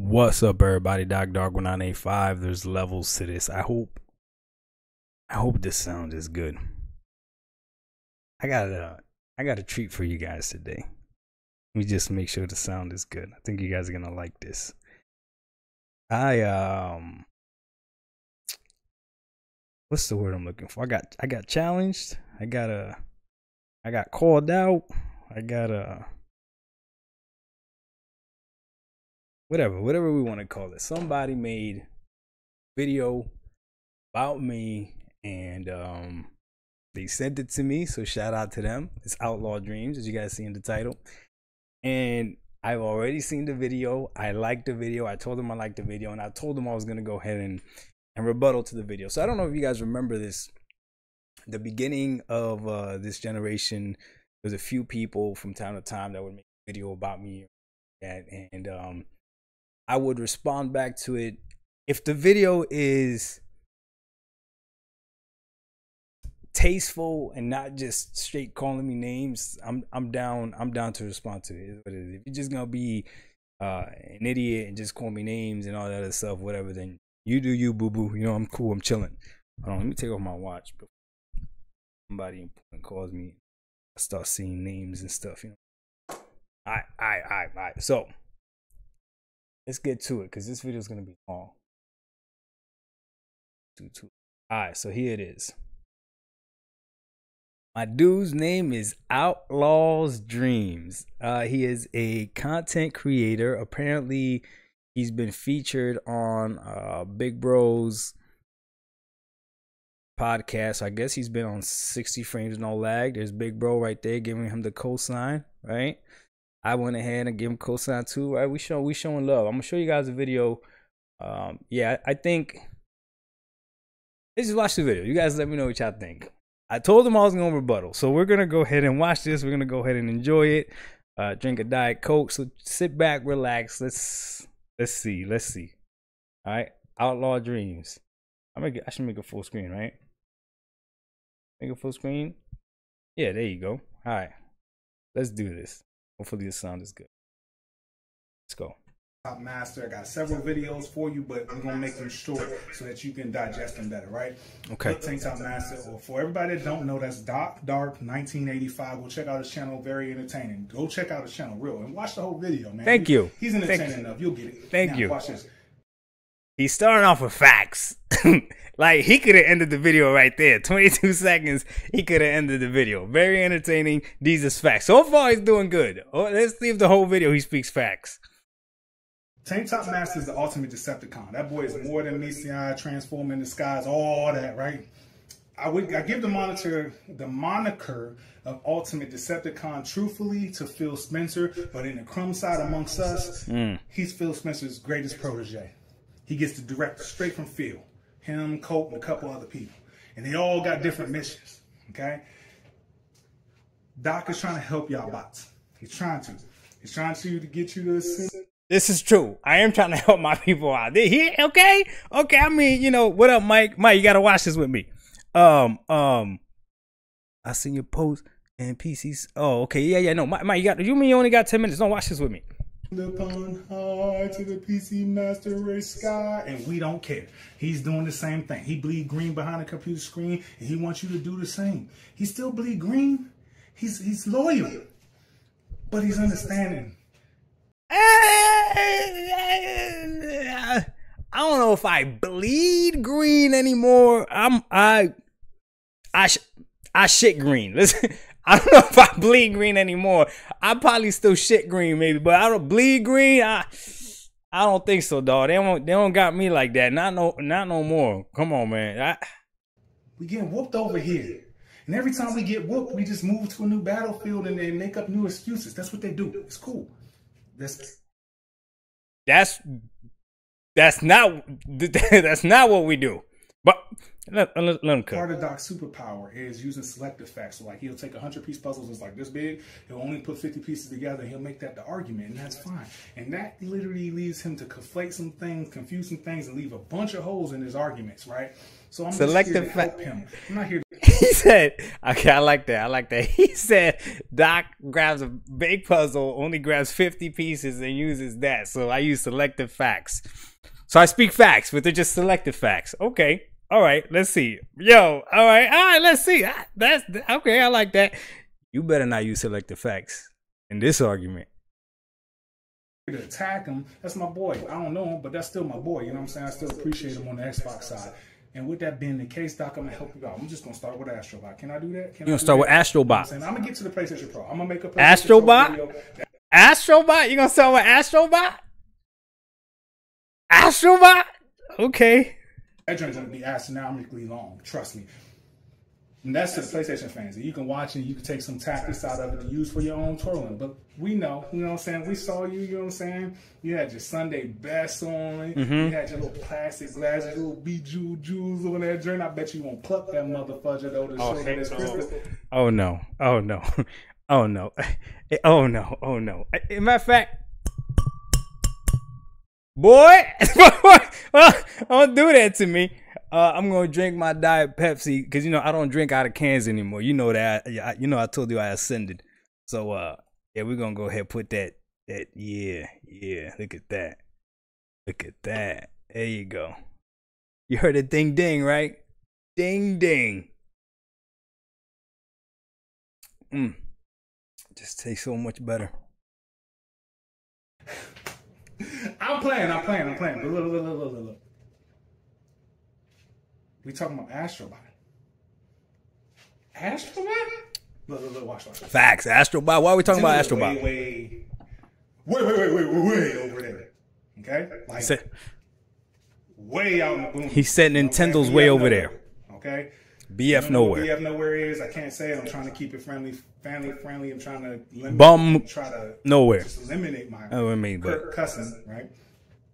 What's up, everybody? Dark1985. There's levels to this. I hope this sound is good. I got a treat for you guys today. Let me just make sure the sound is good. I think you guys are gonna like this. What's the word I'm looking for? I got challenged. I got called out. Whatever we want to call it. Somebody made video about me and they sent it to me, so shout out to them. It's Outlaw Dreams, as you guys see in the title. And I've already seen the video. I liked the video. I told them I liked the video, and I told them I was gonna go ahead and rebuttal to the video. So I don't know if you guys remember this. The beginning of this generation, there's a few people from time to time that would make a video about me, and I would respond back to it. If the video is tasteful and not just straight calling me names, I'm down to respond to it. If you're just gonna be an idiot and just call me names and all that other stuff, whatever, then you do you, boo boo. You know, I'm cool. I'm chilling. Hold on, let me take off my watch before somebody important calls me. I start seeing names and stuff. You know. All right. So let's get to it, because this video is gonna be long. All right, so here it is. My dude's name is Outlaw Dreams. He is a content creator. Apparently, he's been featured on Big Bro's podcast. I guess he's been on 60 Frames No Lag. There's Big Bro right there giving him the cosign, right? I went ahead and gave him cosign too, right? We showing love. I'm gonna show you guys a video. Yeah, I think. Let's just watch the video. You guys let me know what y'all think. I told them I was gonna rebuttal, so we're gonna go ahead and watch this. We're gonna go ahead and enjoy it. Drink a Diet Coke. So sit back, relax. Let's see. All right, Outlaw Dreams. I should make a full screen, right? Make a full screen. Yeah, there you go. All right, let's do this. Hopefully the sound is good. Let's go. Top Master. I got several videos for you, but we're gonna make them short so that you can digest them better, right? Okay. Tank Top Master, or for everybody that don't know, that's Dark1985. Go check out his channel, very entertaining. Go check out his channel, real, and watch the whole video, man. Thank you. He's entertaining enough. You'll get it. Thank you. Watch this. He's starting off with facts. Like, he could have ended the video right there. 22 seconds, he could have ended the video. Very entertaining. These is facts. So far, he's doing good. Oh, let's leave the whole video. He speaks facts. Tank Top Master is the ultimate Decepticon. That boy is more than Messiah, transforming the skies, all that, right? I give the moniker of ultimate Decepticon truthfully to Phil Spencer, but in the crumb side amongst us, he's Phil Spencer's greatest protege. He gets the director straight from Phil. Him, Colt, and a couple other people. And they all got different missions, okay? Doc is trying to help y'all bots. He's trying to get you to... This is true. I am trying to help my people out. Okay? Okay, I mean, you know, what up, Mike? Mike, you gotta watch this with me. I seen your post and PCs. Oh, okay, yeah, no. Mike, you mean you only got 10 minutes? Don't watch this with me. Upon high to the PC Master Race Sky, and we don't care. He's doing the same thing. He bleed green behind the computer screen, and he wants you to do the same. He still bleed green. He's loyal, but he's understanding. I don't know if I bleed green anymore. I shit green. Listen, I don't know if I bleed green anymore. I probably still shit green maybe, but I don't bleed green. I don't think so, dog. They don't got me like that. Not no more. Come on, man. We getting whooped over here. And every time we get whooped, we just move to a new battlefield and they make up new excuses. That's what they do. It's cool. That's not what we do. But let him cook. Part of Doc's superpower is using selective facts. So like, he'll take 100-piece puzzles that's like this big. He'll only put 50 pieces together. And he'll make that the argument, and that's fine. And that literally leads him to conflate some things, confuse some things, and leave a bunch of holes in his arguments, right? So I'm selective just here to help him. I'm not here to He said, okay, I like that. I like that. He said Doc grabs a big puzzle, only grabs 50 pieces and uses that. So I use selective facts. So I speak facts, but they're just selective facts. Okay. All right. Let's see. Yo. All right. Let's see. That's okay. I like that. You better not use selective facts in this argument. To attack him, that's my boy. I don't know him, but that's still my boy. You know what I'm saying? I still appreciate him on the Xbox side. And with that being the case, Doc, I'm gonna help you out. I'm just gonna start with Astrobot. Can I do that? You're gonna start with Astrobot. I'm gonna get to the PlayStation Pro. I'm gonna make a PlayStation Astrobot. Pro video. Astrobot? You gonna start with Astrobot? Astrobot? Okay. That joint's gonna be astronomically long. Trust me. And that's to the PlayStation fans. You can watch it, you can take some tactics out of it to use for your own twirling. But we know, you know what I'm saying? We saw you, you know what I'm saying? You had your Sunday best on. You had your little plastic glasses, little jewels on that joint. I bet you won't pluck that motherfucker though to show that it's crystal. Oh no. Oh no. Oh no. Oh no. Oh no. As a matter of fact, boy, don't do that to me. I'm gonna drink my Diet Pepsi because you know I don't drink out of cans anymore. You know that. You know I told you I ascended. So yeah, we're gonna go ahead and put that. Yeah. Look at that. Look at that. There you go. You heard it, ding ding, right? Ding ding. Just tastes so much better. I'm playing. Look. We talking about Astrobot. Astrobot? Look, watch. Facts, Astrobot. Why are we talking about Astrobot? Way over there. Okay? Like, way out in the boom. He said Nintendo's way over there. Okay? BF nowhere. BF nowhere is. I can't say it. I'm trying to keep it family friendly. I'm trying to nowhere. Just eliminate my cussing, right?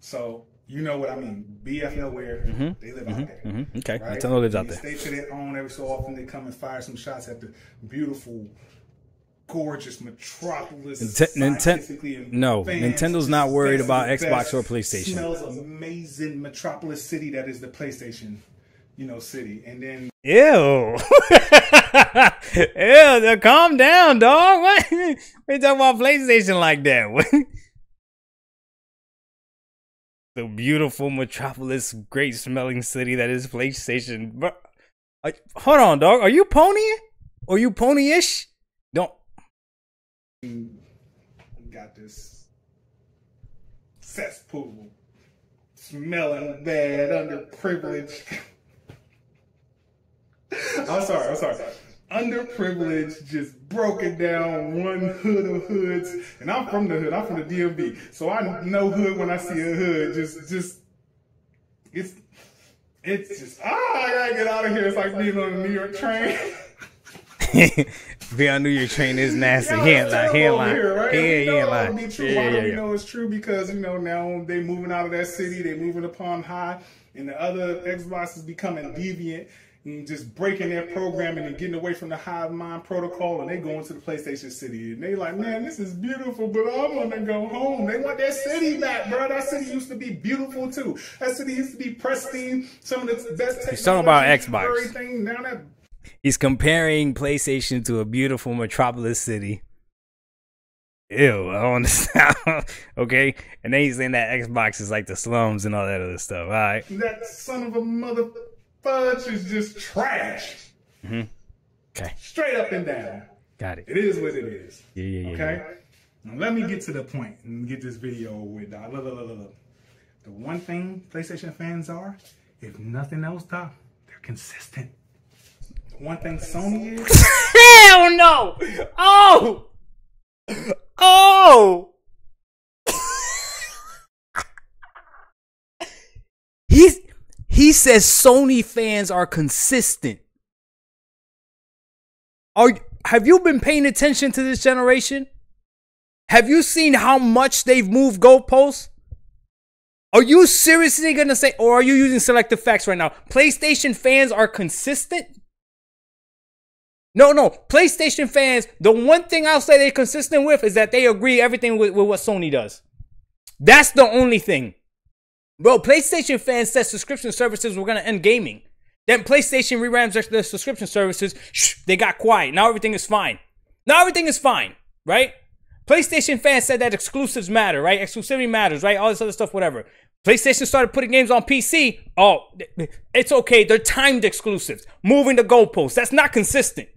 So you know what I mean. BF nowhere. They live out there. Okay. Right? Nintendo lives out there. They to their own. Every so often they come and fire some shots at the beautiful, gorgeous metropolis. Nintendo's not worried about Xbox or PlayStation. Smells amazing metropolis city that is the PlayStation, city. And then ew. Ew, calm down, dog. What? We talking about PlayStation like that? What? The beautiful metropolis, great smelling city that is PlayStation. Bro, hold on, dog. Are you ponying? Are you pony-ish? Don't. Got this cesspool, smelling bad, underprivileged. I'm sorry. Underprivileged, just broken down one hood of hoods. And I'm from the hood. I'm from the DMV. So I know hood when I see a hood. It's just, I gotta get out of here. It's like being on a New York train. Being on a New York train is nasty. He ain't lying. He ain't lying. Why do we know it's true? Because, now they moving out of that city. They moving upon high. And the other Xbox is becoming deviant. And just breaking their programming and getting away from the hive mind protocol, and they go into the PlayStation City, and they like, man, this is beautiful, but I want to go home. They want their city back, bro. That city used to be beautiful too. That city used to be pristine. Some of the best technology. He's talking about Xbox. Everything. Now that he's comparing PlayStation to a beautiful metropolis city. Ew, I don't understand. Okay, and then he's saying that Xbox is like the slums and all that other stuff. All right. That son of a mother. Fudge is just trash. Okay. Straight up and down. Got it. It is what it is. Yeah. Okay? Now let me get to the point and get this video with Doc. Look. The one thing PlayStation fans are, if nothing else, Doc, they're consistent. The one thing Sony is. Hell no! Oh! He says Sony fans are consistent. Have you been paying attention to this generation? Have you seen how much they've moved goalposts? Are you seriously going to say, or are you using selective facts right now? PlayStation fans are consistent? No. PlayStation fans, the one thing I'll say they're consistent with is that they agree everything with what Sony does. That's the only thing. Bro, PlayStation fans said subscription services were going to end gaming. Then PlayStation reramps their subscription services. Shh, they got quiet. Now everything is fine. Now everything is fine, right? PlayStation fans said that exclusives matter, right? Exclusivity matters, right? All this other stuff, whatever. PlayStation started putting games on PC. Oh, it's okay. They're timed exclusives. Moving the goalposts. That's not consistent.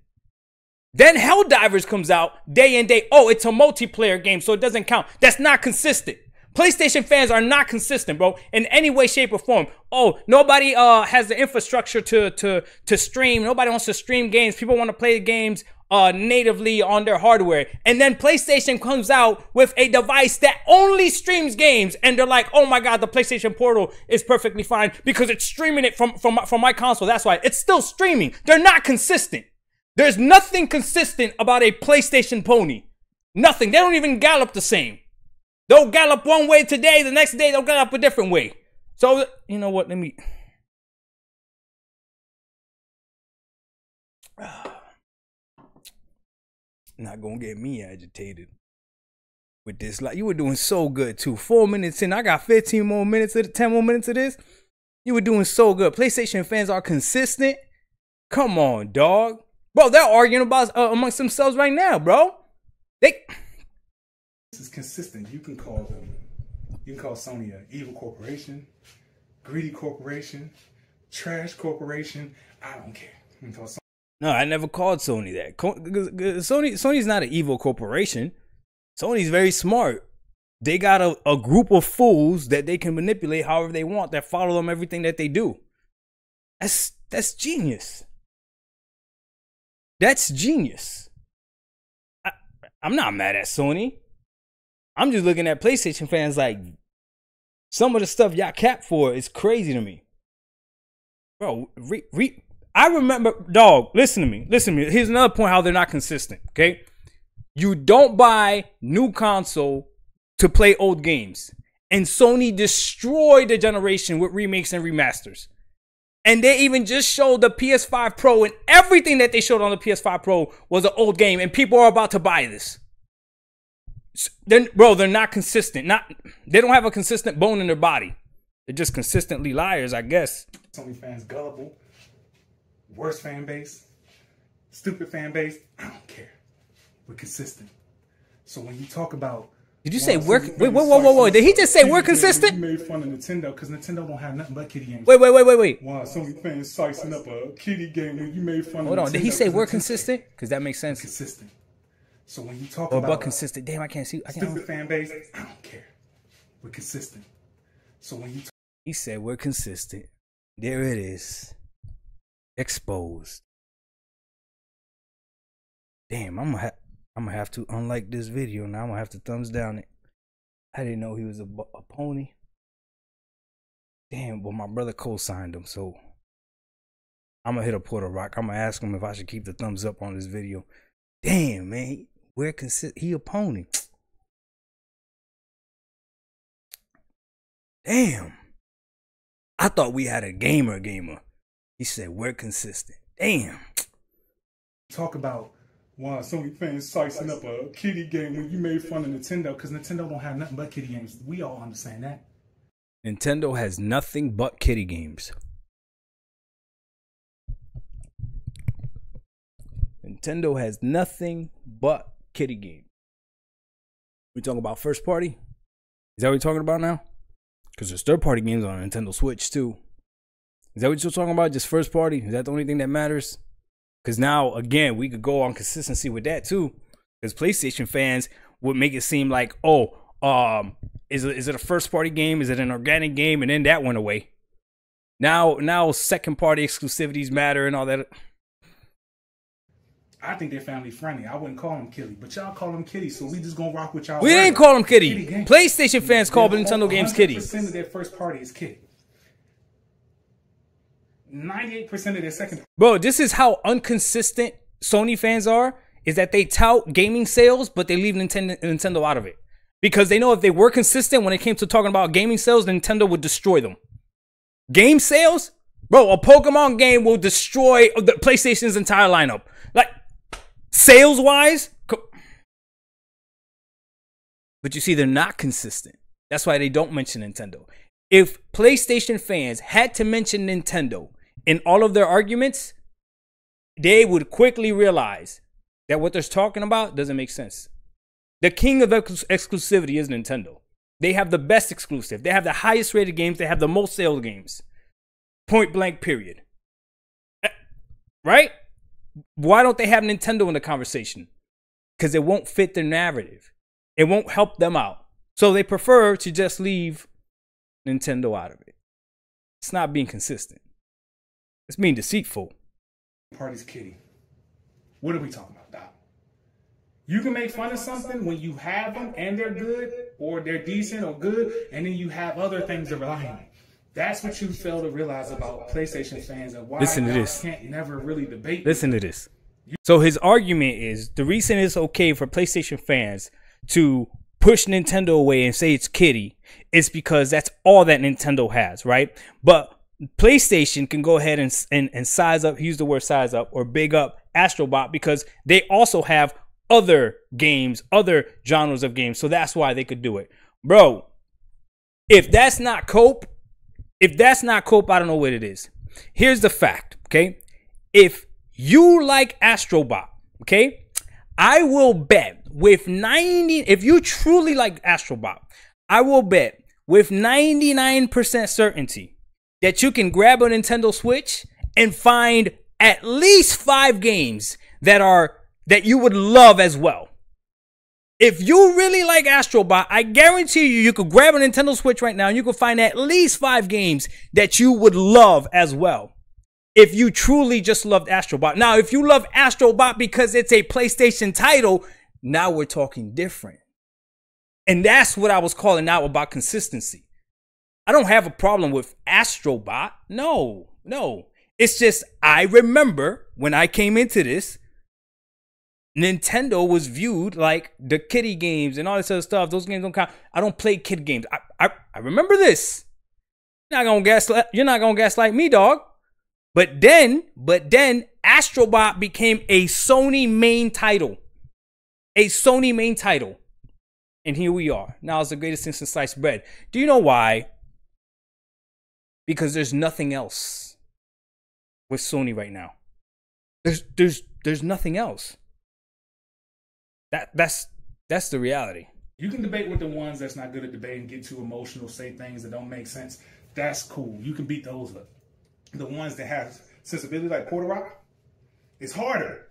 Then Helldivers comes out day and day. Oh, it's a multiplayer game, so it doesn't count. That's not consistent. PlayStation fans are not consistent, bro, in any way, shape, or form. Oh, nobody has the infrastructure to stream. Nobody wants to stream games. People want to play the games natively on their hardware. And then PlayStation comes out with a device that only streams games, and they're like, oh my God, the PlayStation Portal is perfectly fine because it's streaming it from my console. That's why it's still streaming. They're not consistent. There's nothing consistent about a PlayStation pony. Nothing. They don't even gallop the same. They'll gallop one way today, the next day they'll gallop a different way. So, you know what, let me... Not gonna get me agitated with this. Like, you were doing so good too. 4 minutes in, I got 15 more minutes, 10 more minutes of this. You were doing so good. PlayStation fans are consistent. Come on, dog. Bro, they're arguing about amongst themselves right now, bro. This is consistent. You can call Sony an evil corporation, greedy corporation, trash corporation. I don't care. You can call Sony. No, I never called Sony that. Sony's not an evil corporation. Sony's very smart. They got a group of fools that they can manipulate however they want, that follow them everything that they do. That's genius. That's genius. I'm not mad at Sony. I'm just looking at PlayStation fans like, some of the stuff y'all cap for is crazy to me. Bro, I remember, dog, listen to me. Here's another point how they're not consistent, okay? You don't buy new console to play old games. And Sony destroyed the generation with remakes and remasters. And they even just showed the PS5 Pro, and everything that they showed on the PS5 Pro was an old game, and people are about to buy this. They're not consistent. They don't have a consistent bone in their body. They're just consistently liars, I guess. Sony fans gullible, worst fan base, stupid fan base. I don't care. We're consistent. So when you talk about, did you say we're? Wait, whoa! Did he just say we're consistent? You made fun of Nintendo because Nintendo don't have nothing but kitty games. Wait. Wow, Sony fans slicing up a kitty game when you made fun of. Hold on, did he say we're consistent? Because that makes sense. Consistent. So when you talk about consistent, damn, I can't see. Stupid fan base. I don't care. We're consistent. So when you he said we're consistent. There it is. Exposed. Damn, I'm gonna have to unlike this video now. I'm gonna have to thumbs down it. I didn't know he was a pony. Damn, well, my brother co-signed him, so I'm gonna hit a Puerto Rock. I'm gonna ask him if I should keep the thumbs up on this video. Damn, man, he a pony. Damn, I thought we had a gamer. He said we're consistent. Damn. Talk about why Sony fans slicing up a kitty game when you made fun of Nintendo because Nintendo don't have nothing but kitty games. We all understand that. Nintendo has nothing but kitty games. Nintendo has nothing but kitty games. We talking about first party? Is that what we're talking about now? Because there's third party games on Nintendo Switch too. Is that what you're talking about? Just first party? Is that the only thing that matters? Because now, again, we could go on consistency with that too. Because PlayStation fans would make it seem like, oh, is it a first party game? Is it an organic game? And then that went away. Now second party exclusivities matter and all that. I think they're family friendly. I wouldn't call them kitty, but y'all call them kitty, so we just gonna rock with y'all. We didn't call them kitty. PlayStation fans call Nintendo games kitty. 100% of their first party is kitty. 98% of their second. Bro, this is how inconsistent Sony fans are. Is that they tout gaming sales, but they leave Nintendo out of it because they know if they were consistent when it came to talking about gaming sales, Nintendo would destroy them. Game sales, bro, a Pokemon game will destroy the PlayStation's entire lineup. Like, sales-wise, but you see, they're not consistent. That's why they don't mention Nintendo. If PlayStation fans had to mention Nintendo in all of their arguments, they would quickly realize that what they're talking about doesn't make sense. The king of exclusivity is Nintendo. They have the best exclusive. They have the highest rated games. They have the most sales games. Point blank, period. Right? Why don't they have Nintendo in the conversation? Because it won't fit their narrative. It won't help them out. So they prefer to just leave Nintendo out of it. It's not being consistent. It's being deceitful. Party's kitty. What are we talking about, Doc? You can make fun of something when you have them and they're good, or they're decent or good, and then you have other things to rely on. That's what you fail to realize about PlayStation fans and why you can't never really debate. Listen to this. So his argument is the reason it's okay for PlayStation fans to push Nintendo away and say it's kitty is because that's all that Nintendo has, right? But PlayStation can go ahead and size up, use the word size up, or big up Astrobot because they also have other games, other genres of games. So that's why they could do it. Bro, if that's not cope, I don't know what it is. Here's the fact, okay? If you like Astrobot, okay, I will bet with if you truly like Astrobot, I will bet with 99% certainty that you can grab a Nintendo Switch and find at least 5 games that you would love as well. If you really like Astrobot, I guarantee you could grab a Nintendo Switch right now and you could find at least 5 games that you would love as well. If you truly just loved Astrobot. Now, if you love Astrobot because it's a PlayStation title, now we're talking different. And that's what I was calling out about consistency. I don't have a problem with Astrobot. No. It's just I remember when I came into this, Nintendo was viewed like the kiddie games and all this other stuff. Those games don't count. I don't play kid games. I remember this. You're not gonna gaslight me, dog. But then Astrobot became a Sony main title. And here we are. Now it's the greatest thing since sliced bread. Do you know why? Because there's nothing else with Sony right now. There's nothing else. That's the reality. You can debate with the ones that's not good at debating, get too emotional, say things that don't make sense. That's cool. You can beat those up. The ones that have sensibility like Porter Rock, it's harder.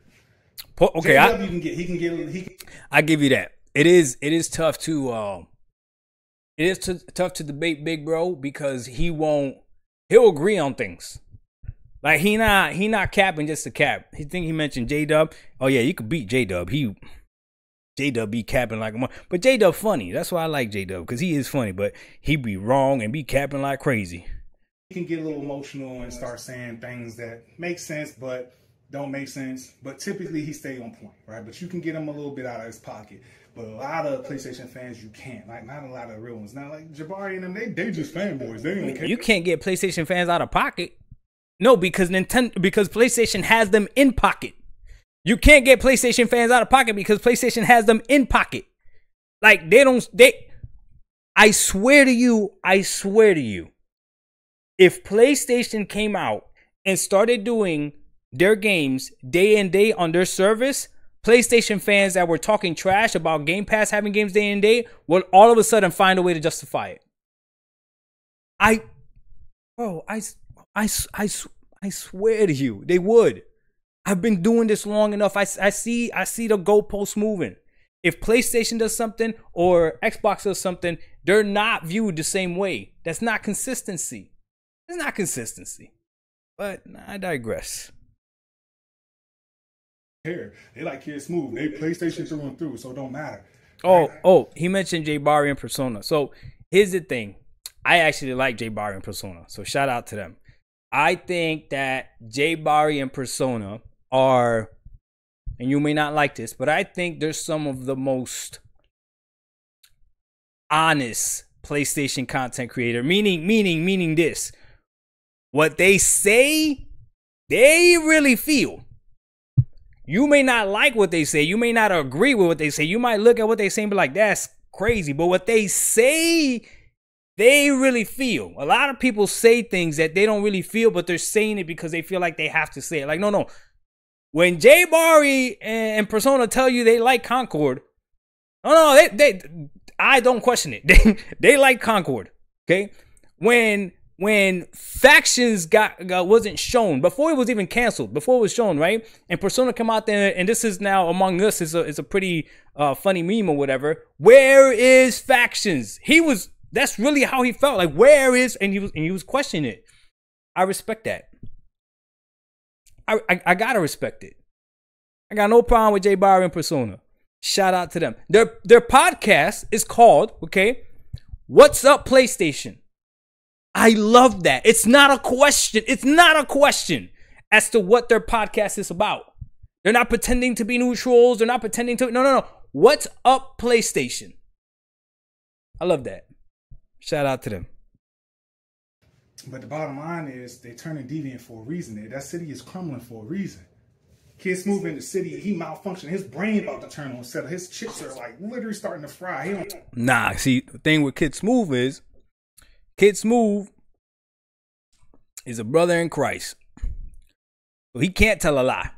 Okay, I give you that. It is tough to tough to debate Big Bro because he'll agree on things. Like he not capping just to cap. He mentioned J-Dub. Oh yeah, you could beat J-Dub. J-Dub be capping like a mother. But J-Dub funny. That's why I like J-Dub, because he is funny, but he be wrong and be capping like crazy. He can get a little emotional and start saying things that make sense but don't make sense. But typically he stay on point, right? But you can get him a little bit out of his pocket. But a lot of PlayStation fans, you can't. Like, not a lot of real ones. Not like Jabari and them, they just fanboys. They don't care. You can't get PlayStation fans out of pocket. No, because PlayStation has them in pocket. You can't get PlayStation fans out of pocket because PlayStation has them in pocket. Like, I swear to you, if PlayStation came out and started doing their games day and day on their service, PlayStation fans that were talking trash about Game Pass having games day and day will all of a sudden find a way to justify it. I swear to you, they would. I've been doing this long enough. I see the goalposts moving. If PlayStation does something or Xbox does something, they're not viewed the same way. That's not consistency. It's not consistency. But I digress. Here, they like kids smooth. They PlayStation through and through, so it don't matter. He mentioned J Barry and Persona. So here's the thing. I actually like J Barry and Persona. So shout out to them. I think that J Barry and Persona are, and you may not like this, but I think they're some of the most honest PlayStation content creator. Meaning this. What they say, they really feel. You may not like what they say. You may not agree with what they say. You might look at what they say and be like, that's crazy. But what they say, they really feel. A lot of people say things that they don't really feel, but they're saying it because they feel like they have to say it. Like, no. When Jay Barry and Persona tell you they like Concord, I don't question it. They like Concord. Okay. When Factions wasn't shown, before it was even canceled, before it was shown, right? And Persona come out there, and this is now Among Us is a pretty funny meme or whatever. Where is Factions? That's really how he felt. Like, where is, and he was questioning it. I respect that. I gotta respect it. I got no problem with Jay Barry and Persona. Shout out to them. Their podcast is called, okay, What's Up PlayStation. I love that. It's not a question. It's not a question as to what their podcast is about. They're not pretending to be neutrals. They're not pretending to. No. What's Up PlayStation? I love that. Shout out to them. But the bottom line is they turning deviant for a reason. That city is crumbling for a reason. Kid Smooth in the city, he malfunctioning. His brain about to turn on instead of his chips are like literally starting to fry. Nah, see, the thing with Kid Smooth is Kid Smooth is a brother in Christ. So he can't tell a lie.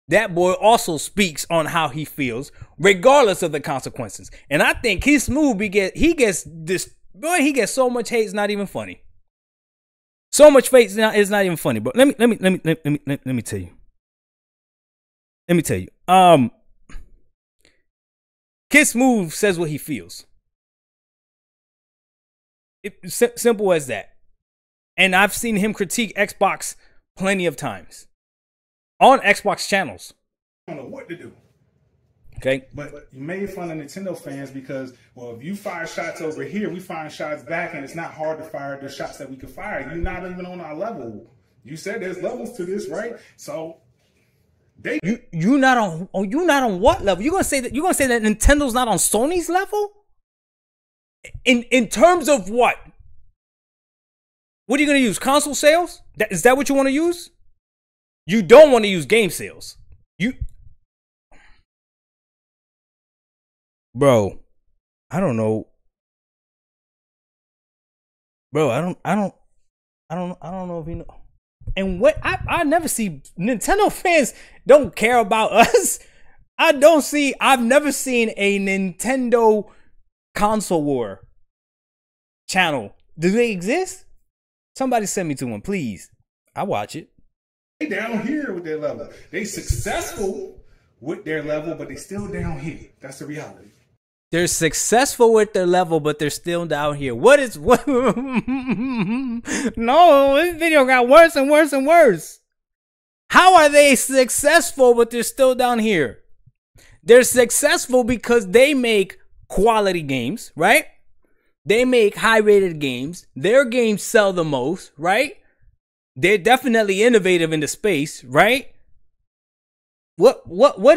That boy also speaks on how he feels, regardless of the consequences. And I think Kid Smooth, he gets so much hate, it's not even funny. So much hate is not even funny. But let me tell you. Let me tell you. Kid Smooth says what he feels. Simple as that. And I've seen him critique Xbox plenty of times on Xbox channels. I don't know what to do. Okay. But you made fun of Nintendo fans because, well, if you fire shots over here, we fire shots back, and it's not hard to fire the shots that we could fire. You're not even on our level. You said there's levels to this, right? So you not on what level? You're gonna say that Nintendo's not on Sony's level? In terms of what? What are you going to use? Console sales? Is that what you want to use? You don't want to use game sales. Bro, I don't know. Bro, I don't know if you know. And what I never see Nintendo fans don't care about us. I've never seen a Nintendo console war channel. Do they exist? Somebody send me to one, please. I watch it. They down here with their level. They successful with their level, but they still down here. That's the reality. They're successful with their level, but they're still down here. What? No, this video got worse and worse and worse. How are they successful, but they're still down here? They're successful because they make quality games, right? They make high-rated games. Their games sell the most, right? They're definitely innovative in the space, right? What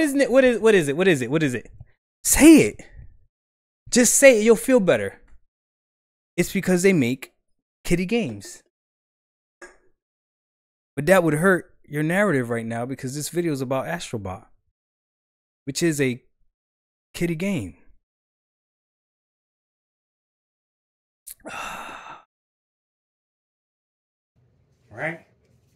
isn't it? What is it? Say it. Just say it. You'll feel better. It's because they make kiddie games. But that would hurt your narrative right now because this video is about Astrobot, which is a kiddie game. Right?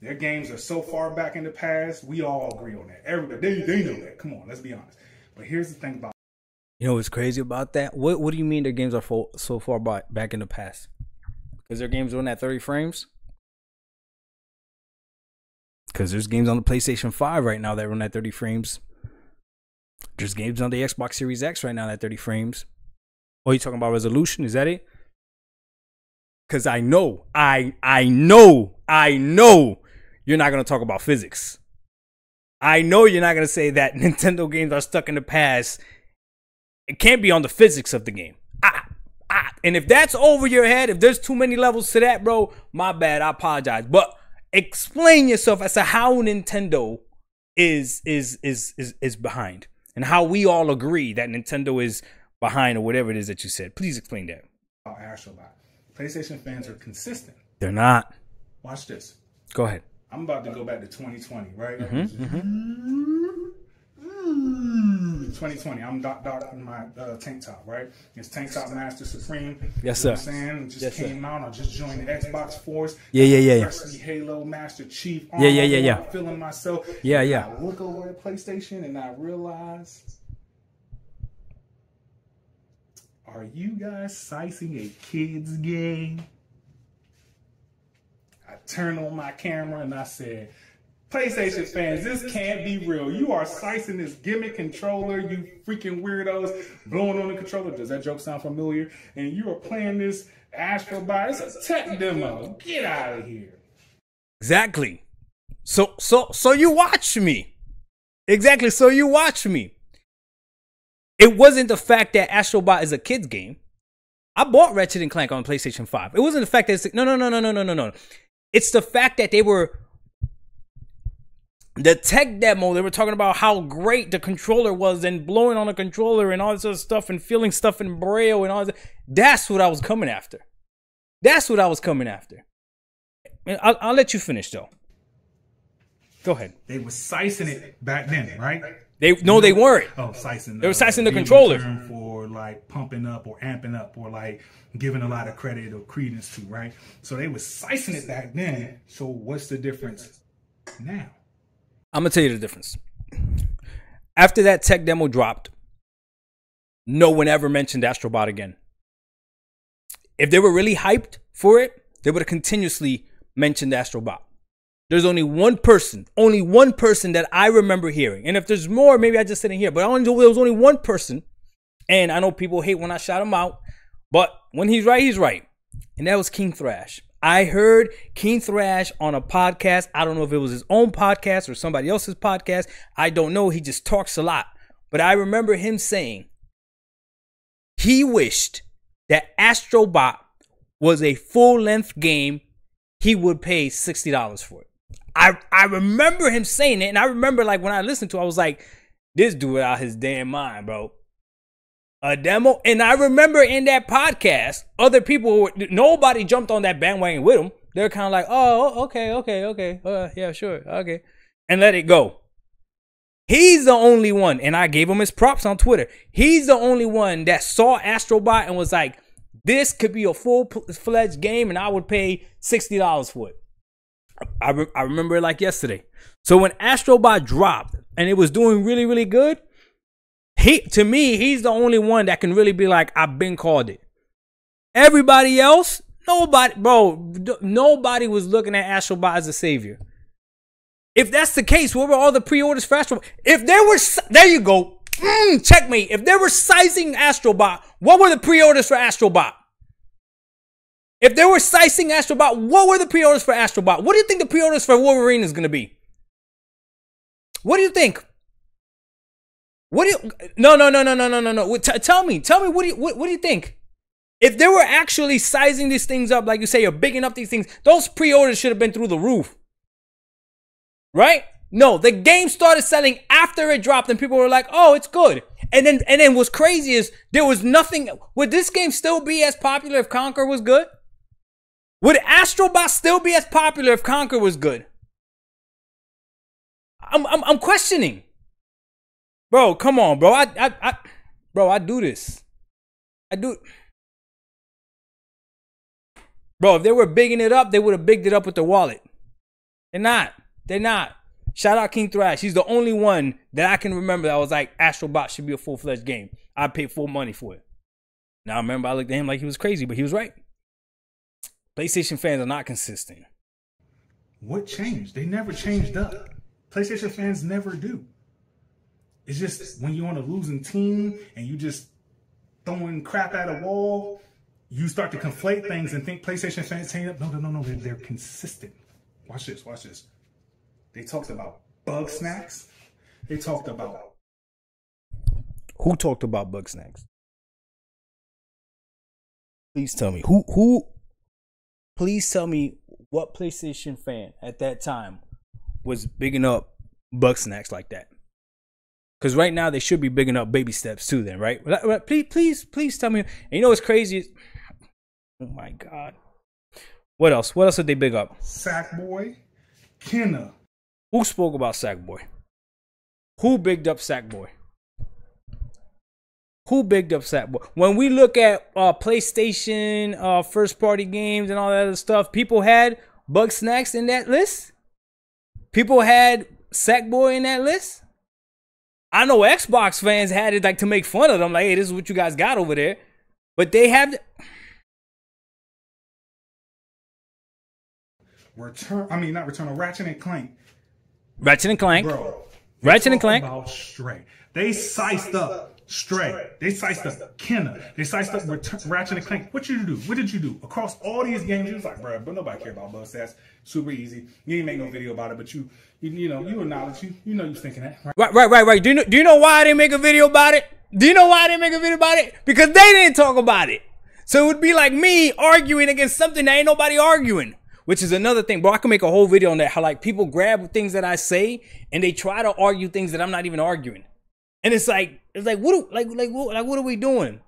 Their games are so far back in the past. We all agree on that. Everybody, they know that. Come on, let's be honest. But here's the thing about you know what's crazy about that? What do you mean their games are so far back in the past? Because their games run at 30 frames? Because there's games on the PlayStation 5 right now that run at 30 frames. There's games on the Xbox Series X right now at 30 frames. Oh, you talking about resolution? Is that it? Because I know you're not going to talk about physics. I know you're not going to say that Nintendo games are stuck in the past. It can't be on the physics of the game. And if that's over your head, if there's too many levels to that, bro, my bad. I apologize. But explain yourself as to how Nintendo is behind. And how we all agree that Nintendo is behind or whatever it is that you said. Please explain that. Astrobot. PlayStation fans are consistent. They're not. Watch this. Go ahead. I'm about to go back to 2020, right? 2020. I'm Doc in my tank top, right? It's Tank Top Master Supreme. Yes, sir. You know what I'm saying? It just came out. I just joined the Xbox Force. Yeah. Freshly Halo Master Chief. Yeah. Feeling myself. Yeah. I look over at PlayStation and I realize, are you guys sizing a kid's game? I turned on my camera and I said, PlayStation fans, this can't be real. You are slicing this gimmick controller, you freaking weirdos, blowing on the controller. Does that joke sound familiar? And you are playing this Astro Bot. It's a tech demo. Get out of here. Exactly. So you watch me. Exactly. So you watch me. It wasn't the fact that Astro Bot is a kid's game. I bought Ratchet and Clank on PlayStation 5. It wasn't the fact that it's no. It's the fact that they were the tech demo. They were talking about how great the controller was and blowing on the controller and all this other stuff and feeling stuff in Braille and all that. That's what I was coming after. That's what I was coming after. And I'll let you finish though. Go ahead. They were slicing it back then, right? They weren't. Oh, slicing. They were slicing the controller for like pumping up or amping up or like giving a lot of credit or credence to, right? So they were slicing it back then. So what's the difference now? I'm gonna tell you the difference. After that tech demo dropped, no one ever mentioned Astro Bot again. If they were really hyped for it, they would have continuously mentioned Astro Bot. There's only one person that I remember hearing. And if there's more, maybe I just didn't hear. But there was only one person. And I know people hate when I shout him out. But when he's right, he's right. And that was King Thrash. I heard King Thrash on a podcast. I don't know if it was his own podcast or somebody else's podcast. I don't know. He just talks a lot. But I remember him saying he wished that Astro Bot was a full-length game. He would pay $60 for it. I remember him saying it, and I remember like when I listened to it, I was like, this dude out his damn mind, bro. A demo? And I remember in that podcast, other people, nobody jumped on that bandwagon with him. They're kind of like, oh, okay. Yeah, sure, okay. And let it go. He's the only one, and I gave him his props on Twitter. He's the only one that saw Astro Bot and was like, this could be a full-fledged game, and I would pay $60 for it. I remember it like yesterday. So when Astro Bot dropped and it was doing really, really good, to me, he's the only one that can really be like, I've been called it. Everybody else, nobody was looking at Astro Bot as a savior. If that's the case, what were all the pre-orders for Astro Bot? If there were, there you go. Checkmate. If they were sizing Astro Bot, what were the pre-orders for Astro Bot? If they were sizing Astro Bot, what were the pre-orders for Astro Bot? What do you think the pre-orders for Wolverine is going to be? What do you think? No. Tell me. What do you think? If they were actually sizing these things up, like you say, you're bigging up these things, those pre-orders should have been through the roof. Right? No, the game started selling after it dropped and people were like, oh, it's good. And then what's crazy is there was nothing. Would this game still be as popular if Conquer was good? Would Astro Bot still be as popular if Conquer was good? I'm questioning. Bro, come on, bro. I do this. Bro, if they were bigging it up, they would have bigged it up with their wallet. They're not. Shout out King Thrash. He's the only one that I can remember that was like, Astro Bot should be a full-fledged game. I paid full money for it. Now, I remember I looked at him like he was crazy, but he was right. PlayStation fans are not consistent. What changed? They never changed up. PlayStation fans never do. It's just when you're on a losing team and you just throwing crap at a wall, you start to conflate things and think PlayStation fans change up. No. They're consistent. Watch this. They talked about bug snacks. They talked about... Who talked about bug snacks? Please tell me. Who? Please tell me what PlayStation fan at that time was bigging up bug snacks like that. Because right now they should be bigging up baby steps too then, right? Please tell me. And you know what's crazy? Oh my God. What else? What else did they big up? Sackboy, Kenna. Who spoke about Sackboy? Who bigged up Sackboy? Who bigged up Sackboy? When we look at PlayStation first party games and all that other stuff, people had Bug Snacks in that list. People had Sackboy in that list. I know Xbox fans had it like to make fun of them, like, hey, this is what you guys got over there. But they have Ratchet and Clank. Ratchet and Clank. Bro. Ratchet and Clank. About Stray. They sized up Stray. They sized up Kenna. They sized up Ratchet and Clank. What you do? What did you do? Across all these games, you was like, bro, but nobody care about Bug Stats. Super easy. You didn't make no video about it, but you acknowledge you was thinking that. Right. Do you know why I didn't make a video about it? Do you know why I didn't make a video about it? Because they didn't talk about it. So it would be like me arguing against something that ain't nobody arguing. Which is another thing, bro. I can make a whole video on that. How like people grab things that I say and they try to argue things that I'm not even arguing. And it's like what are we doing?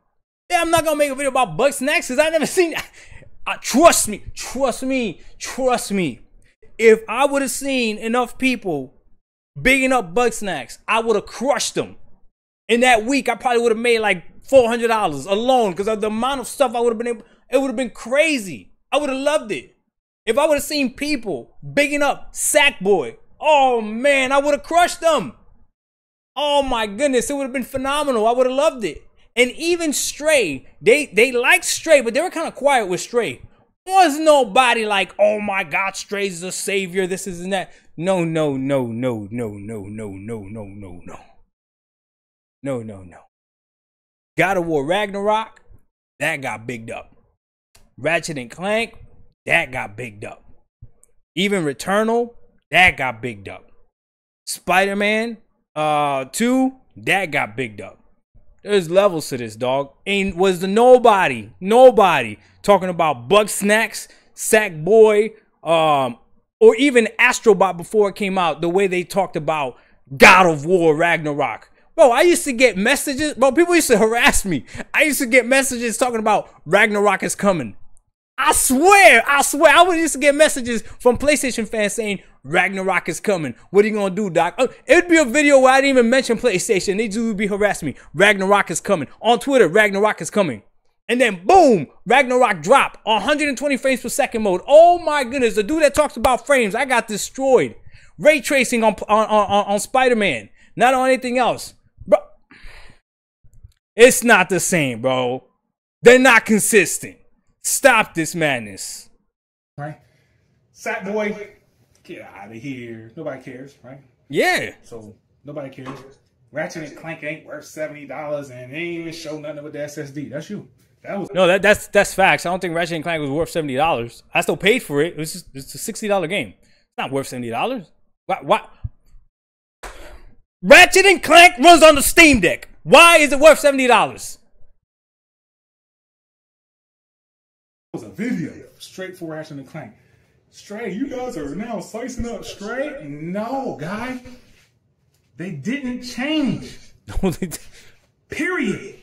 Yeah, I'm not gonna make a video about Bug Snacks because I never seen. Trust me. If I would have seen enough people bigging up Bug Snacks, I would have crushed them. In that week, I probably would have made like $400 alone because of the amount of stuff I would have been able. It would have been crazy. I would have loved it. If I would have seen people bigging up Sackboy, oh man, I would have crushed them. Oh my goodness, it would have been phenomenal. I would have loved it. And even Stray, they liked Stray, but they were kind of quiet with Stray. Was nobody like, oh my God, Stray's a savior, this is and that. No. God of War Ragnarok, that got bigged up. Ratchet and Clank, that got bigged up. Even Returnal, that got bigged up. Spider-Man 2, that got bigged up. There's levels to this, dog. Ain't was the nobody talking about Bug Snacks, Sackboy, or even Astrobot before it came out, the way they talked about God of War Ragnarok. Bro, I used to get messages. Bro, people used to harass me. I used to get messages talking about Ragnarok is coming. I swear, I would used to get messages from PlayStation fans saying Ragnarok is coming. What are you gonna do, Doc? It would be a video where I didn't even mention PlayStation. They would be harassing me. Ragnarok is coming. On Twitter, Ragnarok is coming. And then boom, Ragnarok drop. 120 frames per second mode. Oh my goodness, the dude that talks about frames, I got destroyed. Ray tracing on Spider-Man, not on anything else. Bro, it's not the same, bro. They're not consistent. Stop this madness. Right? Sackboy, get out of here. Nobody cares, right? Yeah. So nobody cares. Ratchet and Clank ain't worth $70 and they ain't even show nothing with the SSD. That's you. That's facts. I don't think Ratchet and Clank was worth $70. I still paid for it. It's a $60 game. It's not worth $70. What? Ratchet and Clank runs on the Steam Deck. Why is it worth $70? Was a video straight for Ratchet and Clank. Stray, you guys are now slicing up Stray? No, guy. They didn't change. Period.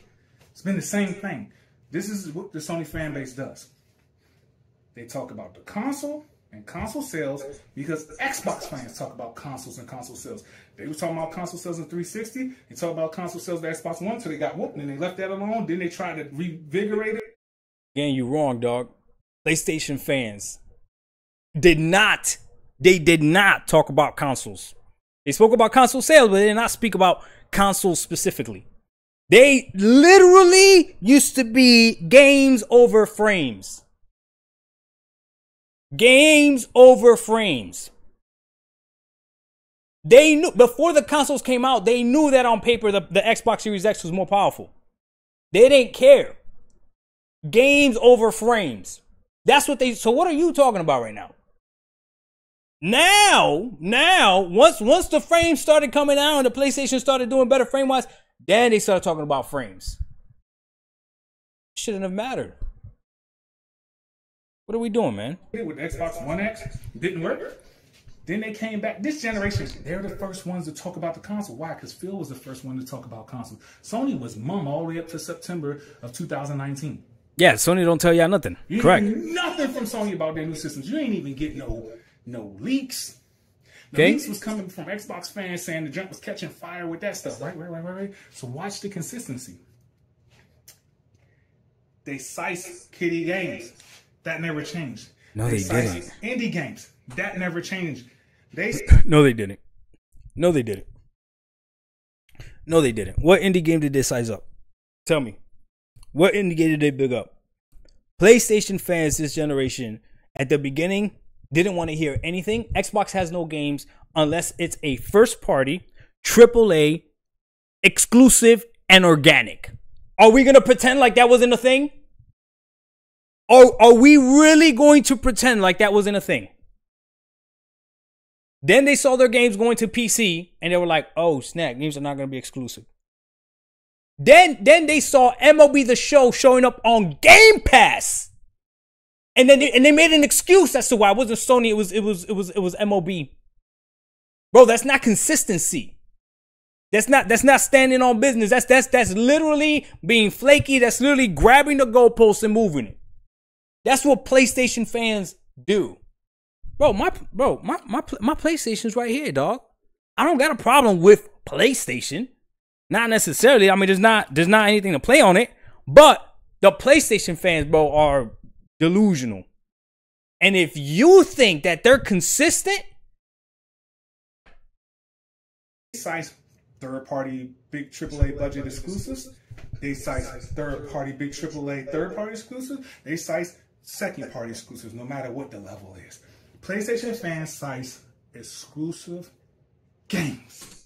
It's been the same thing. This is what the Sony fan base does. They talk about the console and console sales because Xbox fans talk about consoles and console sales. They were talking about console sales in 360. They talk about console sales of Xbox One until they got whooped and they left that alone. Then they tried to revigorate it. Again, you wrong, dog. PlayStation fans did not talk about consoles. They spoke about console sales, but they did not speak about consoles specifically. They literally used to be games over frames. Games over frames. They knew before the consoles came out, they knew that on paper the Xbox Series X was more powerful. They didn't care. Games over frames. That's what they. So what are you talking about right now? Now, once the frames started coming out and the PlayStation started doing better frame wise, then they started talking about frames. Shouldn't have mattered. What are we doing, man? With Xbox One X, didn't work. Then they came back. This generation, they're the first ones to talk about the console. Why? Because Phil was the first one to talk about console. Sony was mum all the way up to September of 2019. Yeah, Sony don't tell y'all nothing. You Correct. Nothing from Sony about their new systems. You ain't even get no leaks. The leaks was coming from Xbox fans saying the junk was catching fire with that stuff. Right. So watch the consistency. They size kiddie games. That never changed. No, they didn't. Indie games. That never changed. No, they didn't. No, they didn't. No, they didn't. What indie game did they size up? Tell me. What indie game did they big up? PlayStation fans this generation at the beginning didn't want to hear anything. Xbox has no games unless it's a first party, AAA, exclusive, and organic. Are we going to pretend like that wasn't a thing? Or are we really going to pretend like that wasn't a thing? Then they saw their games going to PC and they were like, oh, snap, games are not going to be exclusive. Then they saw MLB The Show showing up on Game Pass. And then they made an excuse as to why it wasn't Sony, it was MLB. Bro, that's not consistency. That's not standing on business. That's literally being flaky. That's literally grabbing the goalpost and moving it. That's what PlayStation fans do. Bro, my PlayStation's right here, dog. I don't got a problem with PlayStation. Not necessarily. I mean, there's not anything to play on it. But the PlayStation fans, bro, are delusional. And if you think that they're consistent, size third-party big AAA budget exclusives. They size third-party big AAA third-party exclusives. They size second-party exclusives, no matter what the level is. PlayStation fans size exclusive games.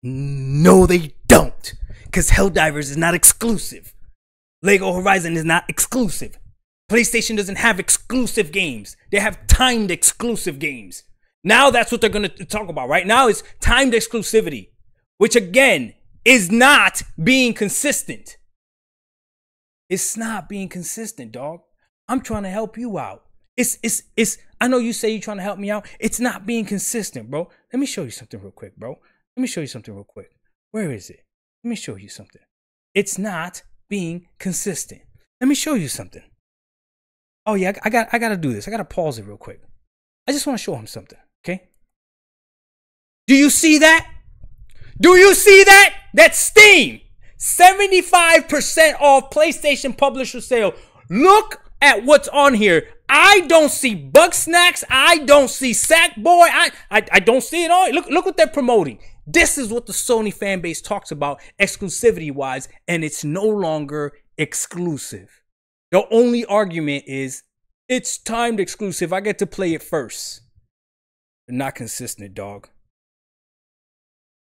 No, they don't. Because Helldivers is not exclusive. Lego Horizon is not exclusive. PlayStation doesn't have exclusive games. They have timed exclusive games. Now that's what they're going to talk about. Right now it's timed exclusivity, which again is not being consistent. It's not being consistent, dog. I'm trying to help you out. I know you say you're trying to help me out. It's not being consistent, bro. Let me show you something real quick, bro. Let me show you something real quick. Where is it? Let me show you something. It's not being consistent. Let me show you something. Oh yeah, I got to do this. I got to pause it real quick. I just want to show him something, okay? Do you see that? Do you see that? That's Steam. 75% off PlayStation publisher sale. Look at what's on here. I don't see Bug Snacks. I don't see Sackboy. I don't see it all. Look what they're promoting. This is what the Sony fan base talks about exclusivity wise, and it's no longer exclusive. The only argument is it's timed exclusive. I get to play it first. They're not consistent, dog.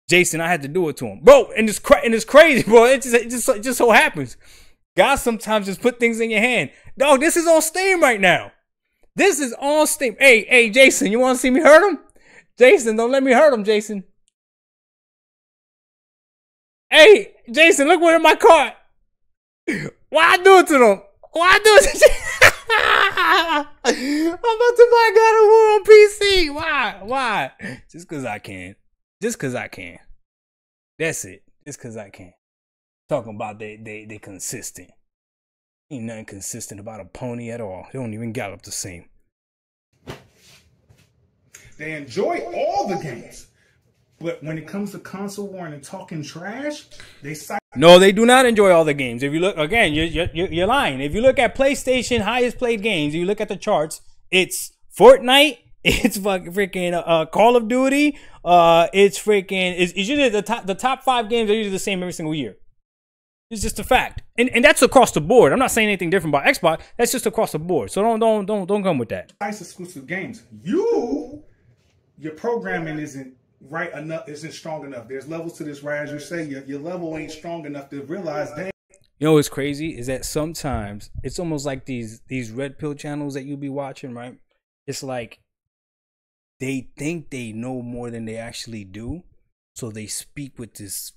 Jason, I had to do it to him, bro. And it's crazy, bro. It just so happens. God sometimes just put things in your hand. Dog, this is on Steam right now. This is on Steam. Hey, Jason, you want to see me hurt him? Jason, don't let me hurt him, Jason. Hey, Jason, look what in my cart. Why I do it to them? Why I do it to I'm about to buy God of War on PC. Why? Just because I can. Just because I can. That's it. Just because I can. Talking about they consistent. Ain't nothing consistent about a pony at all. They don't even gallop the same. They enjoy all the games. But when it comes to console war and talking trash, they cite. No, they do not enjoy all the games. If you look, again, you're lying. If you look at PlayStation highest played games, you look at the charts, it's Fortnite, it's freaking Call of Duty, it's usually the top 5 games are usually the same every single year. It's just a fact, and that's across the board. I'm not saying anything different about Xbox. That's just across the board. So don't come with that. Nice exclusive games. Your programming isn't right enough, isn't strong enough. There's levels to this, right? As you say, your level ain't strong enough to realize that. You know what's crazy is that sometimes it's almost like these red pill channels that you be watching, right? It's like they think they know more than they actually do, so they speak with this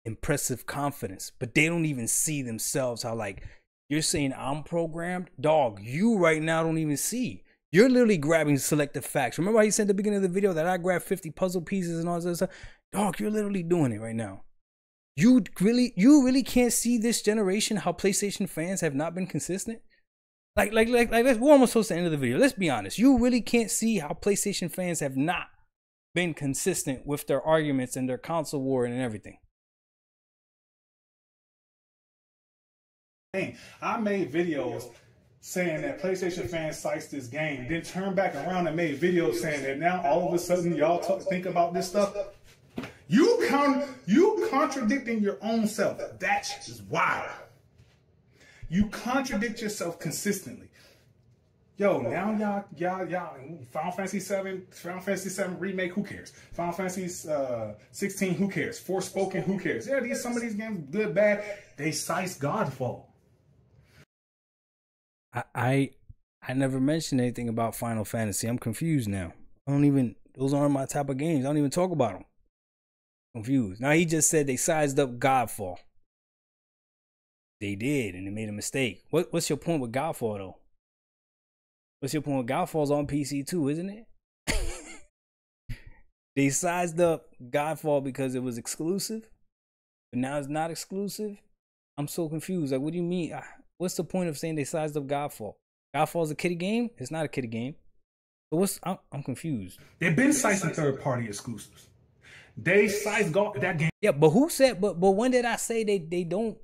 impressive confidence, but they don't even see themselves. How, like, you're saying I'm programmed, dog, you right now don't even see. You're literally grabbing selective facts. Remember how you said at the beginning of the video that I grabbed 50 puzzle pieces and all this other stuff? Dog, you're literally doing it right now. You really can't see this generation how PlayStation fans have not been consistent. Like we're almost close to the end of the video. Let's be honest. You really can't see how PlayStation fans have not been consistent with their arguments and their console war and everything. I made videos saying that PlayStation fans cites this game, then turned back around and made videos saying that now all of a sudden y'all think about this stuff. You contradicting your own self. That's wild. You contradict yourself consistently. Yo, now y'all, Final Fantasy 7 remake, who cares? Final Fantasy 16, who cares? Forspoken, who cares? Yeah, some of these games, good, bad, they cite Godfall. I never mentioned anything about Final Fantasy. I'm confused now. Those aren't my type of games. I don't even talk about them. Confused. Now he just said they sized up Godfall. They did, and they made a mistake. What's your point with Godfall though? What's your point with Godfall's on PC too, isn't it? They sized up Godfall because it was exclusive, but now it's not exclusive. I'm so confused. Like, what do you mean? What's the point of saying they sized up Godfall? Godfall's a kiddie game? It's not a kiddie game. So I'm confused. They've been sizing third-party exclusives. They sized that game. Yeah, but who said? But when did I say they don't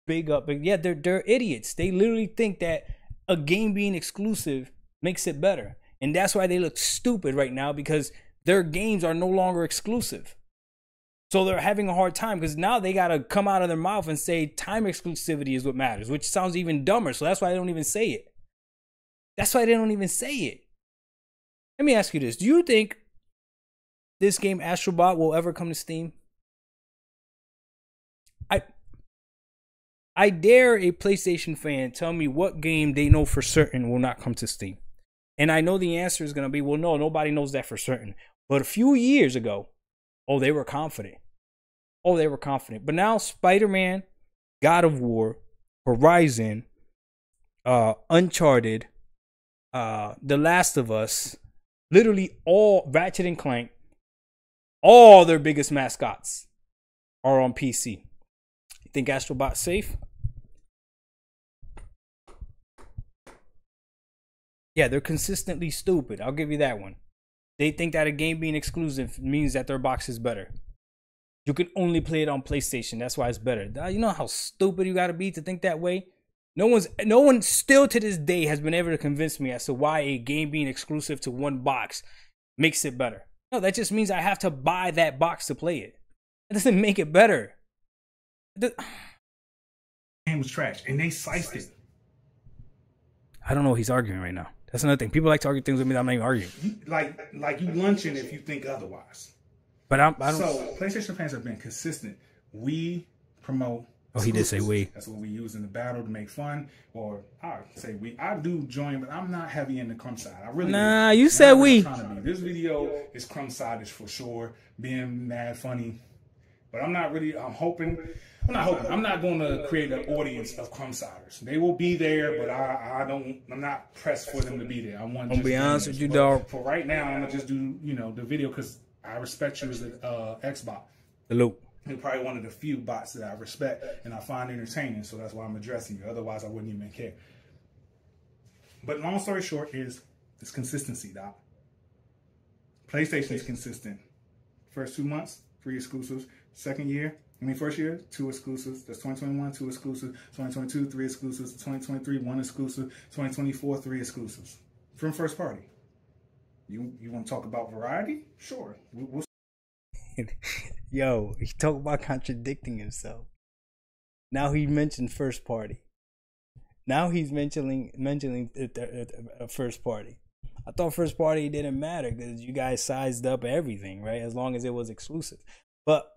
big up? But yeah, they're idiots. They literally think that a game being exclusive makes it better, and that's why they look stupid right now, because their games are no longer exclusive. So they're having a hard time because now they got to come out of their mouth and say time exclusivity is what matters, which sounds even dumber. So that's why they don't even say it. That's why they don't even say it. Let me ask you this. Do you think this game Astrobot will ever come to Steam? I dare a PlayStation fan tell me what game they know for certain will not come to Steam. And I know the answer is going to be, well, no, nobody knows that for certain. But a few years ago, oh, they were confident. Oh, they were confident. But now Spider-Man, God of War, Horizon, Uncharted, The Last of Us, literally all Ratchet and Clank, all their biggest mascots are on PC. You think Astrobot's safe? Yeah, they're consistently stupid. I'll give you that one. They think that a game being exclusive means that their box is better. You can only play it on PlayStation. That's why it's better. You know how stupid you got to be to think that way? No one still to this day has been able to convince me as to why a game being exclusive to one box makes it better. No, that just means I have to buy that box to play it. It doesn't make it better. The game was trash, and they sliced it. I don't know what he's arguing right now. That's another thing. People like to argue things with me that I'm not even arguing. Like you lunching if you think otherwise. But I don't. So PlayStation fans have been consistent. We promote. Oh, he did say we. That's what we use in the battle to make fun. Or I say we. I do join, but I'm not heavy in the crumb side. I really. Nah, you said we. This video is crumb side-ish for sure. Being mad funny, but I'm not really. I'm not going to create an audience of crumb-siders. They will be there, but I'm not pressed for them to be there. I want to be honest with you, dog. For right now, I'm gonna just do the video because I respect you as an Xbox. Hello. You're probably one of the few bots that I respect and I find entertaining, so that's why I'm addressing you. Otherwise, I wouldn't even care. But long story short is it's consistency, Doc. PlayStation is consistent. First 2 months, 3 exclusives. First year, 2 exclusives. That's 2021, 2 exclusives. 2022, 3 exclusives. 2023, 1 exclusive. 2024, 3 exclusives. From first party. You want to talk about variety? Sure. We'll Yo, he talked about contradicting himself. Now he mentioned first party. Now he's mentioning first party. I thought first party didn't matter because you guys sized up everything, right? As long as it was exclusive. But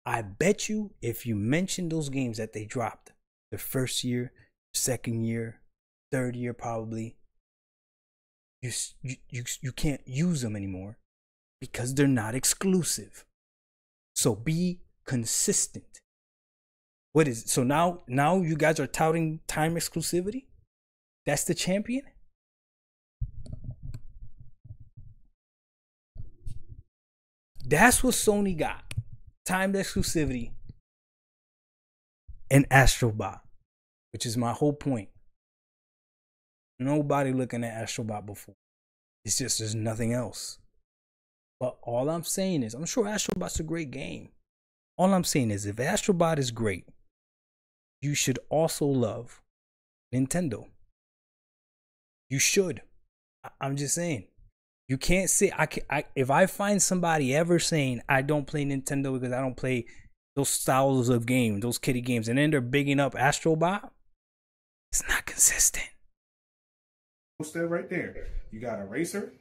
I bet you if you mention those games that they dropped, the first year, second year, third year probably, you can't use them anymore because they're not exclusive. So be consistent. What is it? So now you guys are touting time exclusivity? That's the champion? That's what Sony got. Timed exclusivity and Astrobot, which is my whole point. Nobody looking at Astrobot before. It's just there's nothing else. But all I'm saying is, I'm sure Astrobot's a great game. All I'm saying is, if Astrobot is great, you should also love Nintendo. You should. I'm just saying. You can't say if I find somebody ever saying I don't play Nintendo because I don't play those styles of games, those kiddie games, and then they're bigging up Astrobot, it's not consistent. That right there. You got a racer,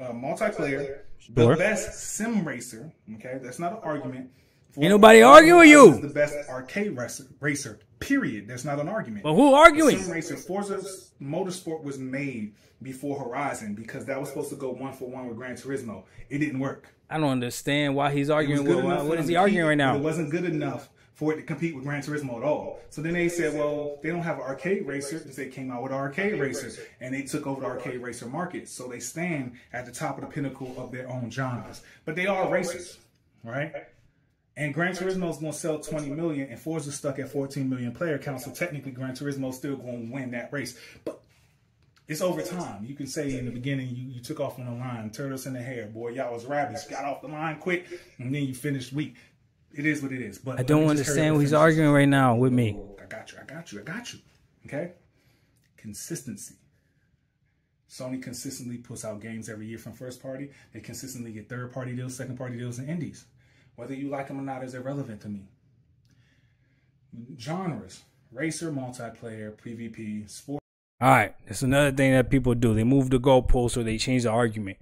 multiplayer, Sure. the best sim racer. Okay, that's not an argument. Ain't nobody arguing with you. The best arcade racer. Period. That's not an argument. But who arguing? Sim racer, Forza Motorsport was made before Horizon because that was supposed to go 1-for-1 with Gran Turismo. It didn't work. I don't understand why he's arguing with. What is he arguing right now? It wasn't good enough for it to compete with Gran Turismo at all. So then they said, well, they don't have an arcade racer because they came out with an arcade racer and they took over the arcade racer market. So they stand at the top of the pinnacle of their own genres. But they are racers, right? And Gran Turismo is going to sell 20 million and Forza's stuck at 14 million player count. So technically Gran Turismo is still going to win that race. But it's over time. You can say in the beginning you took off on the line, turtles in the hair, boy, y'all was rabbits, got off the line quick, and then you finished weak. It is what it is. But I don't understand what he's arguing right now with me. I got you. Okay? Consistency. Sony consistently puts out games every year from first party. They consistently get third party deals, second party deals, and indies. Whether you like them or not is irrelevant to me. Genres. Racer, multiplayer, PvP, sport. All right, that's another thing that people do. They move the goalposts or they change the argument.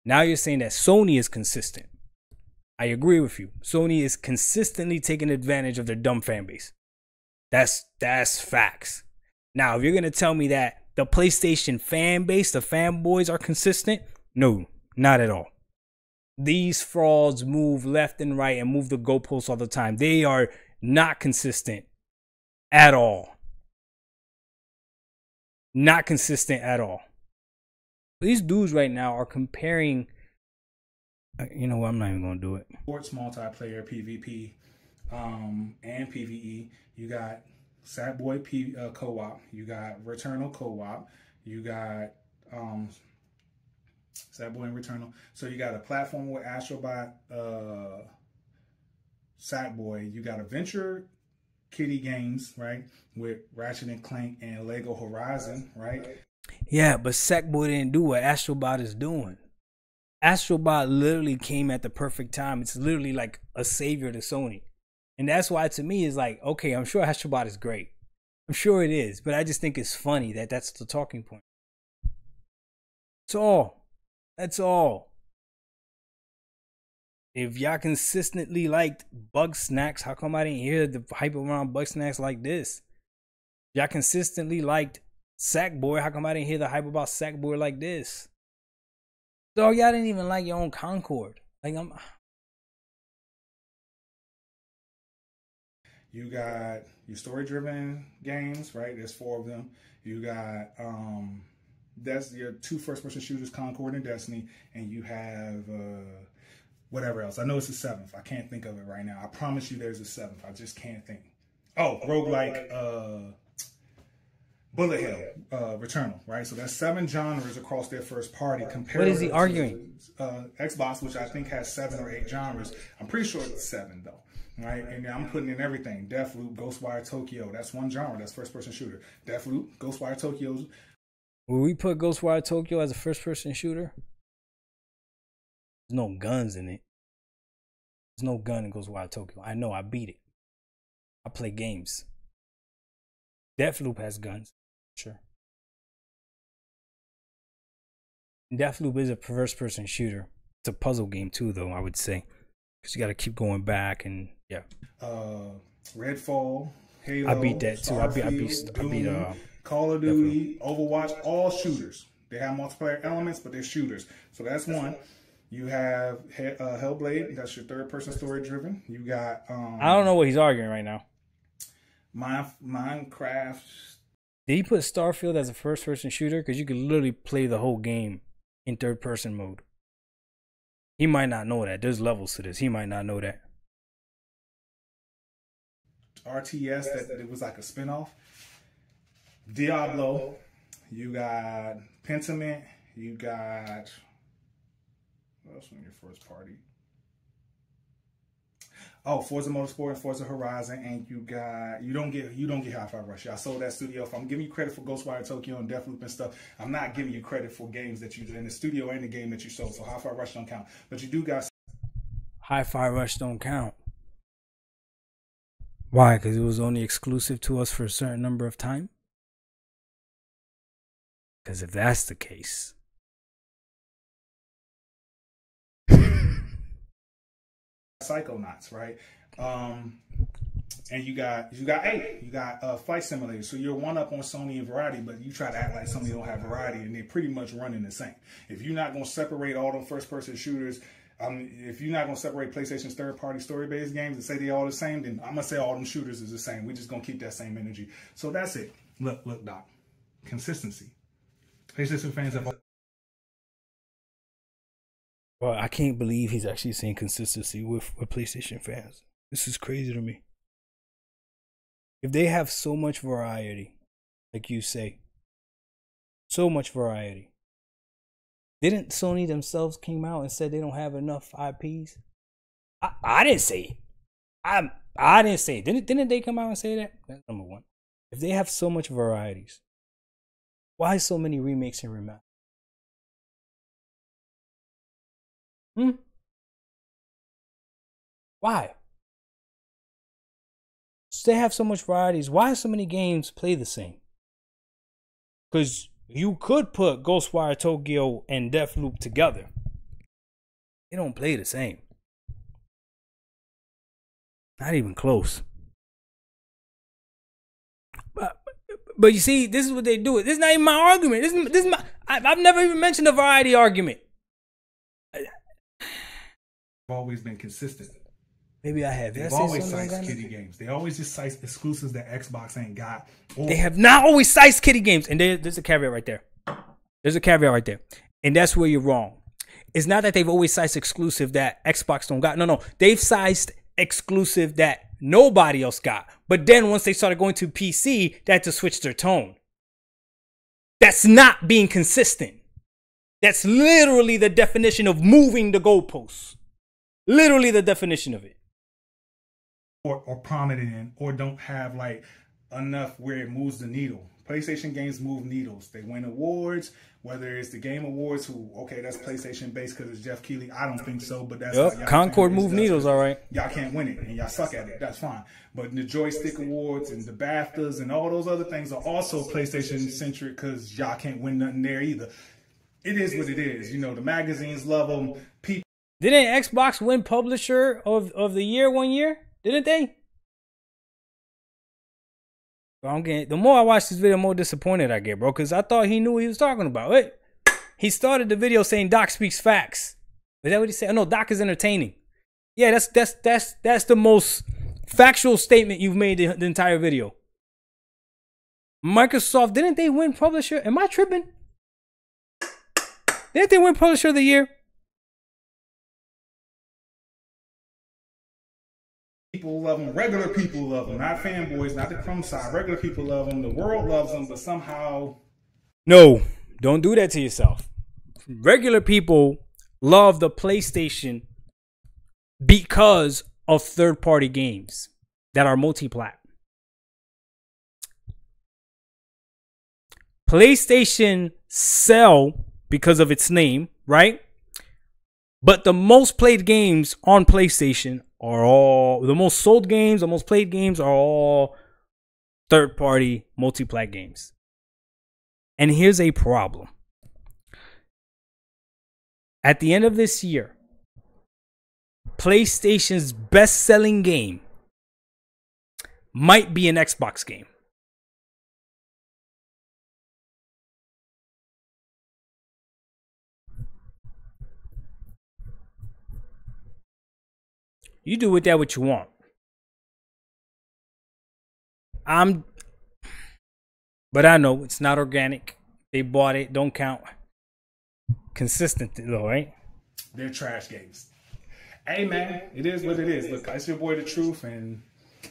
Now you're saying that Sony is consistent. I agree with you. Sony is consistently taking advantage of their dumb fan base. That's facts. Now, if you're going to tell me that the PlayStation fan base, the fanboys are consistent, no, not at all. These frauds move left and right and move the goalposts all the time. They are not consistent at all. Not consistent at all. These dudes right now are comparing. You know what? I'm not even going to do it. Sports multiplayer, PvP, and PvE. You got Sackboy co-op. You got Returnal co-op. You got Sackboy and Returnal. So you got a platform with Astrobot, Sackboy. You got Adventure Kiddie games, right? With Ratchet and Clank and Lego Horizon, right? Yeah, but Sackboy didn't do what Astrobot is doing. Astrobot literally came at the perfect time. It's literally like a savior to Sony. And that's why to me it's like, okay, I'm sure Astrobot is great. I'm sure it is. But I just think it's funny that that's the talking point. That's all. That's all. If y'all consistently liked Bug Snacks, how come I didn't hear the hype around Bug Snacks like this? Y'all consistently liked Sackboy, how come I didn't hear the hype about Sackboy like this? So y'all didn't even like your own Concord. Like You got your story-driven games, right? There's 4 of them. You got that's your 2 first-person shooters, Concord and Destiny, and you have whatever else. I know it's the 7th. I can't think of it right now. I promise you, there's a 7th. I just can't think. Oh, roguelike. Bullet Hell, Returnal, right? So that's 7 genres across their first party. What is he arguing? Xbox, which I think has 7 or 8 genres. I'm pretty sure it's 7 though, right? And I'm putting in everything: Deathloop, Ghostwire Tokyo. That's one genre. That's first-person shooter. Deathloop, Ghostwire Tokyo. Will we put Ghostwire Tokyo as a first-person shooter? There's no guns in it. There's no gun in Ghostwire Tokyo. I know. I beat it. I play games. Deathloop has guns. Sure. Deathloop is a first-person shooter. It's a puzzle game too, though, I would say, because you got to keep going back and yeah. Redfall, Halo. I beat that too. I beat Call of Duty, Overwatch. All shooters. They have multiplayer elements, but they're shooters. So that's one. You have Hellblade. That's your third-person story-driven. You got. I don't know what he's arguing right now. Minecraft. Did he put Starfield as a first-person shooter? Because you could literally play the whole game in third-person mode. He might not know that. There's levels to this. He might not know that. RTS, that it was like a spinoff. Diablo. You got Pentiment. You got... What else in your first party? Oh, Forza Motorsport and Forza Horizon, and you don't get Hi-Fi Rush. I sold that studio. If I'm giving you credit for Ghostwire Tokyo and Deathloop and stuff, I'm not giving you credit for games that you did in the studio and the game that you sold. So Hi-Fi Rush don't count. But you do got Hi-Fi Rush don't count. Why? Because it was only exclusive to us for a certain number of time? Because if that's the case, Psychonauts, right? And you got Flight Simulator. So you're one up on Sony and Variety, but you try to act like Sony don't have variety, and they're pretty much running the same. If you're not gonna separate all them first-person shooters, if you're not gonna separate PlayStation's third-party story-based games and say they all the same, then I'm gonna say all them shooters is the same. We're just gonna keep that same energy. So that's it. Look, Doc. Consistency. PlayStation fans have. well, I can't believe he's actually saying consistency with PlayStation fans. This is crazy to me. If they have so much variety, like you say, so much variety, didn't Sony themselves came out and said they don't have enough IPs? I didn't say it. I didn't say it. Didn't they come out and say that? That's number one. If they have so much varieties, why so many remakes and remasters? Why? So they have so much varieties. Why so many games play the same? Because you could put Ghostwire Tokyo and Deathloop together. They don't play the same. Not even close. But you see, this is what they do. This is not even my argument. This is my. I've never even mentioned a variety argument. Always been consistent. Maybe I have. They've always sized kiddie games. They always just size exclusives that Xbox ain't got. They have not always sized kiddie games. And there's a caveat right there. There's a caveat right there. And that's where you're wrong. It's not that they've always sized exclusive that Xbox don't got. No. They've sized exclusive that nobody else got. But then once they started going to PC, they had to switch their tone. That's not being consistent. That's literally the definition of moving the goalposts. Literally the definition of it. Or prominent in, or don't have like enough where it moves the needle. PlayStation games move needles. They win awards, whether it's the Game Awards, that's PlayStation based because it's Jeff Keighley. I don't think so, but that's Concord move needles, all right. Y'all can't win it, and y'all suck at it. That's fine. But the Joystick Awards and the BAFTAs and all those other things are also PlayStation centric because y'all can't win nothing there either. It is what it is. You know, the magazines love them. People. Didn't Xbox win Publisher of the Year one year? Didn't they? Bro, the more I watch this video, the more disappointed I get, bro. Because I thought he knew what he was talking about. Wait, he started the video saying Doc speaks facts. Is that what he said? Oh, no, Doc is entertaining. Yeah, that's the most factual statement you've made the entire video. Microsoft, didn't they win Publisher? Am I tripping? Didn't they win Publisher of the Year? People love them. Regular people love them. Not fanboys, not the crumb side. Regular people love them. The world loves them, but somehow... No, don't do that to yourself. Regular people love the PlayStation because of third-party games that are multi-plat. PlayStation sell because of its name, right? But the most played games on PlayStation are all, the most sold games, the most played games are all third-party multi-plat games. And here's a problem. At the end of this year, PlayStation's best-selling game might be an Xbox game. You do with that what you want. But I know it's not organic. They bought it. Don't count. Consistent though, right? They're trash games. Hey man, it is what it is. Look, it's your boy The Truth, and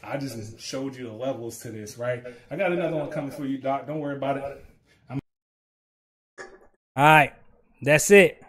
I just showed you the levels to this, right? I got another one coming for you, Doc. Don't worry about it. All right, that's it.